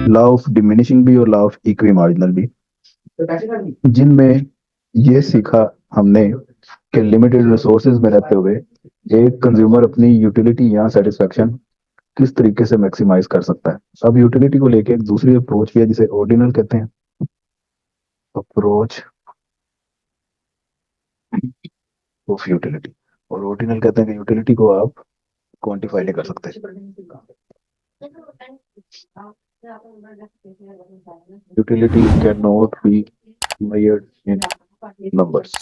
Law of diminishing भी और law of equi marginal भी, जिनमें ये सीखा हमने कि लिमिटेड रिसोर्सेज में रहते हुए एक कंज्यूमर अपनी यूटिलिटी या सेटिस्फेक्शन किस तरीके से मैक्सिमाइज कर सकता है। अब यूटिलिटी को लेके एक दूसरी अप्रोच भी है जिसे ऑर्डिनल कहते हैं, अप्रोच ऑफ यूटिलिटी। और ऑर्डिनल कहते हैं कि यूटिलिटी को आप क्वांटिफाई नहीं कर सकते। Utility can not be measured in numbers.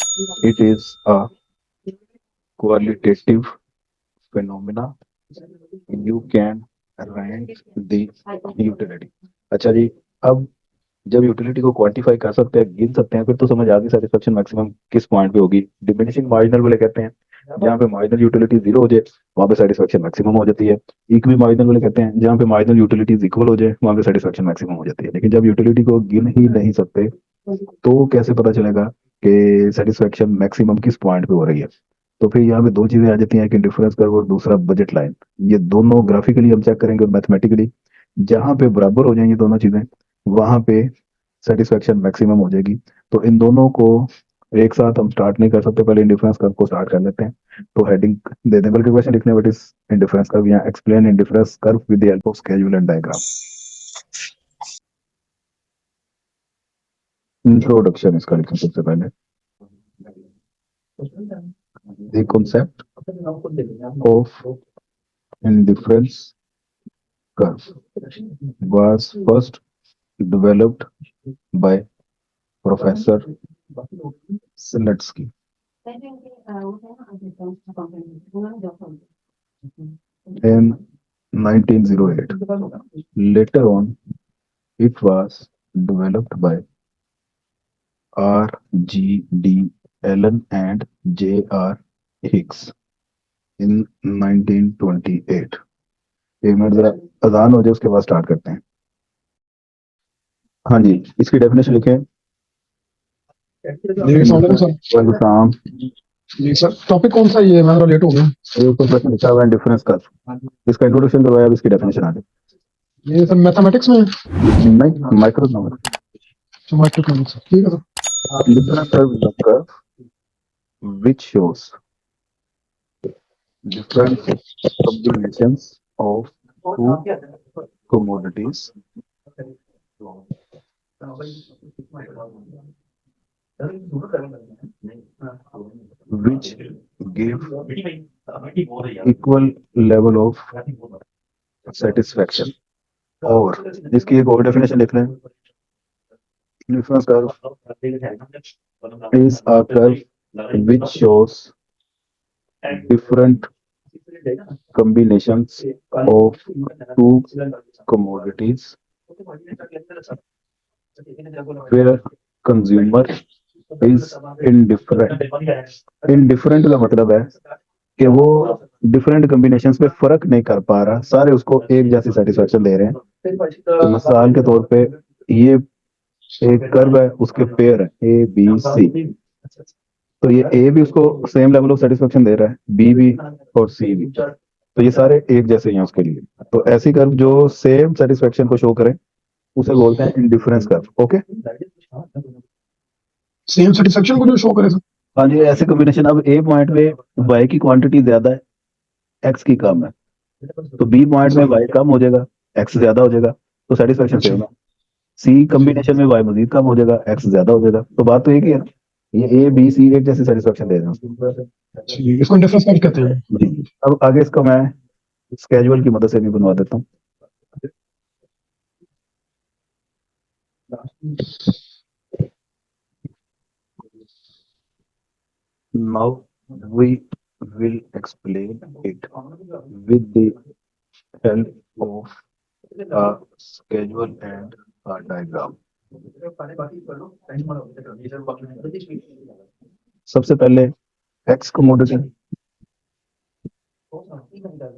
It is a qualitative phenomena. You can rank the utility. अच्छा जी, अब जब यूटिलिटी को क्वांटिफाई कर सकते हैं, गिन सकते हैं, फिर तो समझ आ गई सेटिस्फेक्शन मैक्सिमम किस पॉइंट पे होगी। डिमिनिशिंग मार्जिनल वाले कहते हैं जहाँ पे मार्जिनल यूटिलिटी जीरो हो जाए वहाँ पे सेटिस्फेक्शन मैक्सिमम हो जाती है। इक्वी मार्जिनल वाले कहते हैं जहाँ पे मार्जिनल यूटिलिटीज इक्वल हो जाए वहाँ पे सेटिस्फेक्शन मैक्सिमम हो जाती है। लेकिन जब यूटिलिटी को गिन ही नहीं सकते तो कैसे पता चलेगा कि सेटिस्फेक्शन मैक्सिमम किस पॉइंट पे हो रही है। तो फिर यहाँ पे दो चीजें आ जाती हैं, कि डिफरेंस कर्व और दूसरा बजट लाइन। ये दोनों ग्राफिकली हम चेक करेंगे और मैथमेटिकली जहाँ पे बराबर हो जाएंगी दोनों चीजें वहां पे सेटिस्फेक्शन मैक्सिमम हो जाएगी। तो इन दोनों को एक साथ हम स्टार्ट नहीं कर सकते, पहले इंडिफरेंस कर्व को स्टार्ट कर लेते हैं। तो हेडिंग दे दें, बल्कि क्वेश्चन लिखने बट इस इंडिफरेंस कर्व या explain indifference curve with the help of schedule and diagram. Introduction इसका लिखें सबसे पहले। The concept of indifference curve was first developed by Professor Sinetsky in 1908. Later on, it was developed by R.G.D. Allen and J.R. Hicks in 1928. एक minute जरा अजान हो जाए उसके बाद स्टार्ट करते हैं। हाँ जी, इसकी डेफिनेशन लिखें। सर जी सर, टॉपिक कौन सा ये? मैं थोड़ा लेट हो गया। ये ऊपर प्रश्न लिखा हुआ है डिफरेंस कर्व, इसका इंट्रोडक्शन करवाया, अब इसकी डेफिनेशन आ गई। ये सर मैथमेटिक्स में नहीं, माइक्रोइकोनॉमिक्स। माइक्रोइकोनॉमिक्स, ठीक है sir. Difference curve is the curve which shows different combinations of two commodities which give equal level of satisfaction। और इसकी एक और डेफिनेशन लिख लें। Difference curve is a curve which shows different combinations of two commodities where consumer is indifferent। indifferent का मतलब है कि वो डिफरेंट कॉम्बिनेशंस पे फर्क नहीं कर पा रहा, सारे उसको एक जैसी सेटिस्फेक्शन दे रहे हैं। तो मिसाल के तौर पे ये एक कर्व है, उसके पेयर है ए बी सी, तो ये ए भी उसको सेम लेवल ऑफ सेटिस्फेक्शन दे रहा है, बी भी और सी भी, तो ये सारे एक जैसे ही हैं उसके लिए। तो ऐसी कर्व जो सेम सेटिस्फेक्शन को शो करे उसे बोलते हैं indifference curve. Okay, same satisfaction को जो शो करे सर। हाँ जी, ऐसे कॉम्बिनेशन। अब ए पॉइंट में वाई की क्वांटिटी ज्यादा है, एक्स की कम है, तो बी पॉइंट में वाई कम हो जाएगा, एक्स ज्यादा हो जाएगा, तो सेटिस्फेक्शन सेम है। सी कॉम्बिनेशन में वाई मजीद कम हो जाएगा, एक्स ज्यादा हो जाएगा, तो बात तो एक ही है, ये ए बी सी एक जैसे सेटिस्फेक्शन दे रहे हैं। इसको डिफरेंस कर्व कहते हैं जी, अब आगे इसको मैं स्केजुअल की मदद से भी बनवा देता हूँ। Now we will explain it with the help of a schedule and a diagram। सबसे पहले एक्स कमोडिटी,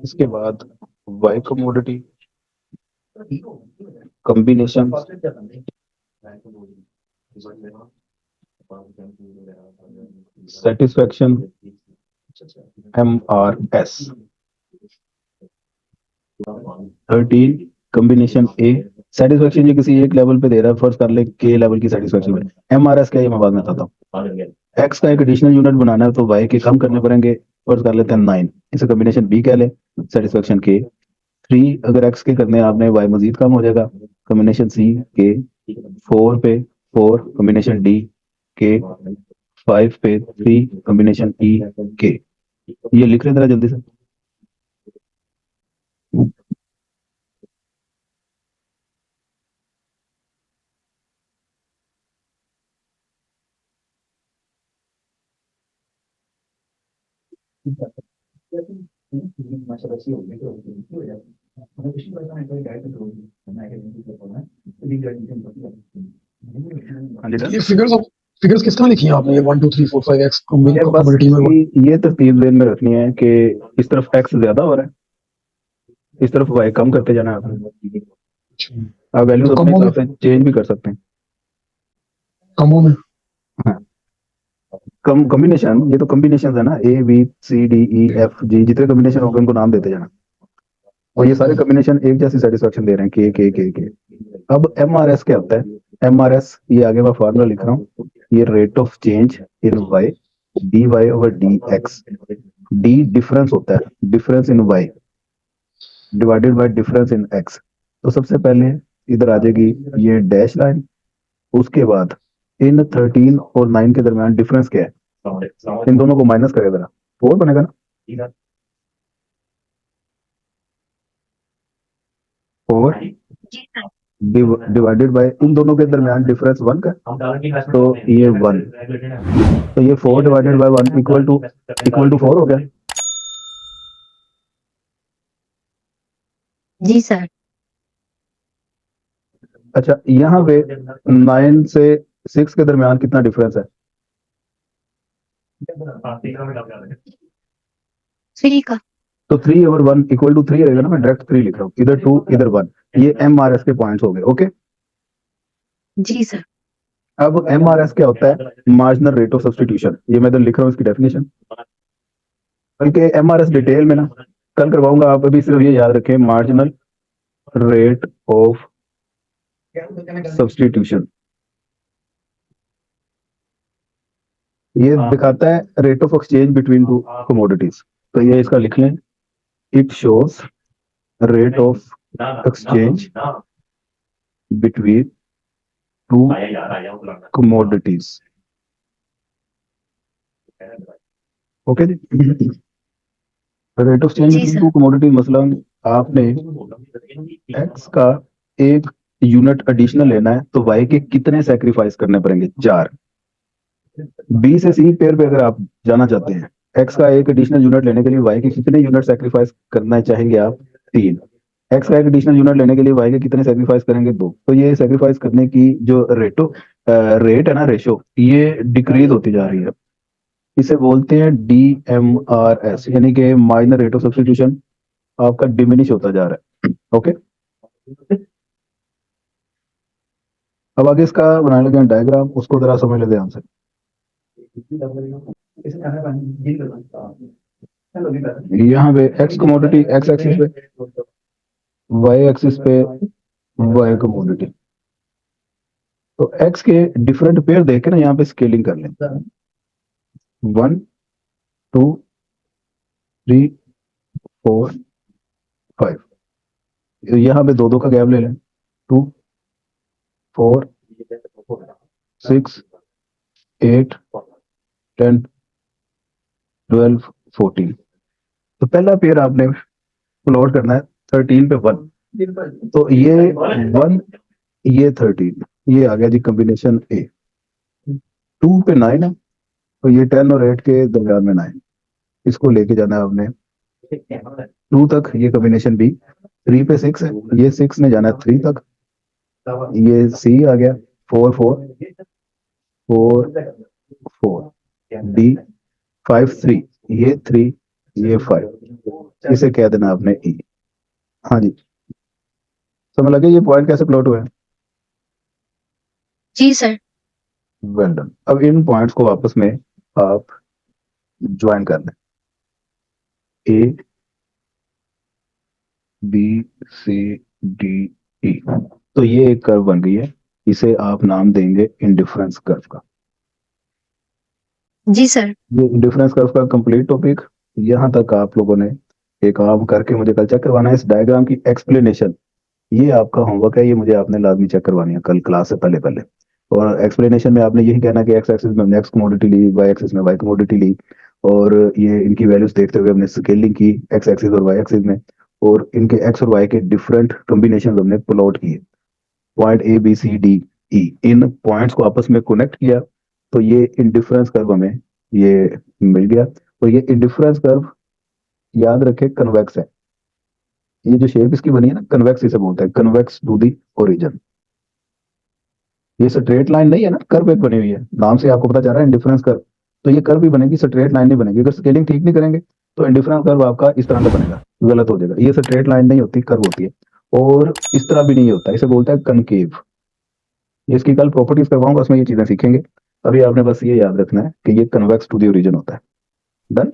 इसके बाद y commodity, combination, satisfaction, MRS। 13 combination a, satisfaction ये किसी एक लेवल पे दे रहा है, फर्स्ट कर ले के लेवल की सेटिस्फेक्शन में। एमआरएस क्या है ये मैं बाद में बताता हूँ। एक्स का एक एडिशनल यूनिट बनाना है तो वाई के कम करने पड़ेंगे, फर्स्ट कर लेते हैं 9, इसे कॉम्बिनेशन बी कह ले, सेटिस्फेक्शन के। 3 अगर एक्स के करने आपने वाई मजीद कम हो जाएगा, कॉम्बिनेशन सी के। 4 पे 4 कॉम्बिनेशन डी के। 5 पे 3 कॉम्बिनेशन ई के। ये लिख रहे हैं जरा जल्दी से। हाँ जी सर। ये फिगर्स किस तरह लिखी हैं आपने? ये 1 2 3 4 5 एक्स ये बस कम्युनिटी में ये तरतीब ज़हन में रखनी है कि इस तरफ एक्स ज्यादा हो रहा है, इस तरफ वाई कम करते जाना है आपने। आप वैल्यूज तो अपने कमों में हिसाब से चेंज भी कर सकते हैं। कमों में हाँ, कम कॉम्बिनेशन, ये तो कॉम्बिनेशन है ना, A B C D E F G, जितने कॉम्बिनेशन होंगे उनको नाम देते जाना। और ये सारे कॉम्बिनेशन एक जैसी सेटिस्फेक्शन दे रहे हैं, के। अब एम आर एस क्या होता है? एम आर एस, ये आगे मैं फार्मूला लिख रहा हूँ, ये rate of change in Y, D Y over D X. D difference होता है, difference in Y divided by difference in X. तो सबसे पहले इधर आ जाएगी ये डैश लाइन, उसके बाद इन 13 और 9 के दरमियान डिफरेंस क्या है, इन दोनों को माइनस करेगा जरा, 4 बनेगा ना। 4 डिवाइडेड बाय इन दोनों के दरमियान डिफरेंस 1 का, तो ये 1, तो ये 4 डिवाइडेड बाय 1 इक्वल टू 4 हो गया। जी सर। अच्छा, यहाँ पे 9 से 6 के दरमियान कितना डिफरेंस है? 3 का। तो 3 ओवर 1 इक्वल टू 3 रहेगा ना, मैं डायरेक्ट 3 लिख रहा हूँ, इधर 2 इधर 1। ये एम आर एस के पॉइंट्स हो गए। ओके, जी सर। अब एम आर एस क्या होता है? Marginal rate of substitution. ये मैं इधर लिख रहा हूँ इसकी डेफिनेशन, बल्कि एम आर एस डिटेल में ना कल करवाऊंगा, आप अभी सिर्फ ये याद रखें, मार्जिनल रेट ऑफ सब्सटीट्यूशन। ये दिखाता है rate of exchange between two commodities. तो ये इसका लिख लें, it shows rate of exchange between two commodities. Okay जी। रेट ऑफ चेंज जी बिटवीन सर। टू कमोडिटीज, मसलन आपने एक्स का एक यूनिट एडिशनल लेना है तो वाई के कितने सेक्रीफाइस करने पड़ेंगे? 4। बी से सी पेयर पे अगर आप जाना चाहते हैं, एक्स का एक एडिशनल यूनिट लेने के लिए वाई के कितने यूनिट सेक्रीफाइस करना चाहेंगे आप? 3। एक्स का एक एडिशनल यूनिट लेने के लिए वाई के कितने सेक्रीफाइस करेंगे? 2। तो ये सेक्रीफाइस करने की जो रेट है ना, रेशो, ये डिक्रीज होती जा रही है। इसे बोलते हैं डी एम आर एस, यानी कि माइनर रेट ऑफ सब्सटीट्यूशन आपका डिमिनिश होता जा रहा है। ओके, अब आगे इसका बनाने लगे डायग्राम, उसको जरा समझ लेते हैं हमसे। यहाँ पे एक्स कमोडिटी एक्स एक्सिस पे, वाई एक्सिस पे वाई कमोडिटी। तो एक्स के डिफरेंट पेयर देख के ना यहाँ पे स्केलिंग कर लें, 1 2 3 4 5। यहाँ पे 2 2 का गैप ले लें, 2 4 6 8 10 12 14। तो पहला पेयर आपने प्लॉट करना है 13 पे 1, तो ये 1, ये 13, ये आ गया जी कॉम्बिनेशन ए। 2 पे 9 है, तो ये 10 और 8 के दरमियान में 9, इसको लेके जाना है आपने 2 तक, ये कॉम्बिनेशन बी। 3 पे 6 है, ये 6 ने जाना है 3 तक, ये सी आ गया। 4 4 4 4 डी। 5 3, ये 3 ये 5, इसे कह देना आपने ई। हाँ जी, समझ लगे ये पॉइंट कैसे प्लॉट हुआ है? जी सर। Well done. अब इन पॉइंट्स को आपस में आप ज्वाइन कर लें, ए बी सी डी ई। तो ये एक कर्व बन गई है, इसे आप नाम देंगे इंडिफरेंस कर्व का। जी सर। ये इंडिफरेंस कर्व का कंप्लीट टॉपिक यहाँ तक आप लोगों ने एक काम करके मुझे कल चेक करवाना है। इस डायग्राम की एक्सप्लेनेशन ये आपका होमवर्क है, ये मुझे आपने लाजमी चेक करवानी है कल क्लास से पहले पहले। और एक्सप्लेनेशन में आपने यही कहना कि एक्स एक्सिस में नेक्स्ट कमोडिटी ली, वाई एक्सिस में वाई कमोडिटी ली, और ये इनकी वैल्यूज देखते हुए हमने स्केलिंग की एक्स एक्सिस और वाई एक्सिस में, और इनके एक्स और वाई के डिफरेंट कॉम्बिनेशन हमने प्लॉट किए, point A B C D E, इन पॉइंट्स को आपस में कनेक्ट किया, तो ये इंडिफरेंस कर्व हमें ये मिल गया। और ये इंडिफरेंस कर्व याद रखे कन्वेक्स है, ये जो शेप इसकी बनी है ना कन्वेक्स इसे बोलते हैं, कन्वेक्स टू दी ओरिजिन। ये स्ट्रेट लाइन नहीं है ना, कर्व एक बनी हुई है, नाम से आपको पता चल रहा है इंडिफरेंस कर्व। तो ये कर्व भी बनेगी, स्ट्रेट लाइन नहीं बनेगी। अगर स्केलिंग ठीक नहीं करेंगे तो इंडिफरेंस कर्व आपका इस तरह का बनेगा, गलत हो जाएगा। ये स्ट्रेट लाइन नहीं होती, कर्व होती है। और इस तरह भी नहीं होता, इसे बोलता है कनकेव। इसकी कल प्रॉपर्टीज करवाऊंगा, उसमें ये चीजें सीखेंगे। अभी आपने बस ये याद रखना है कि ये कन्वेक्स टू दी ओरिजिन होता है। डन।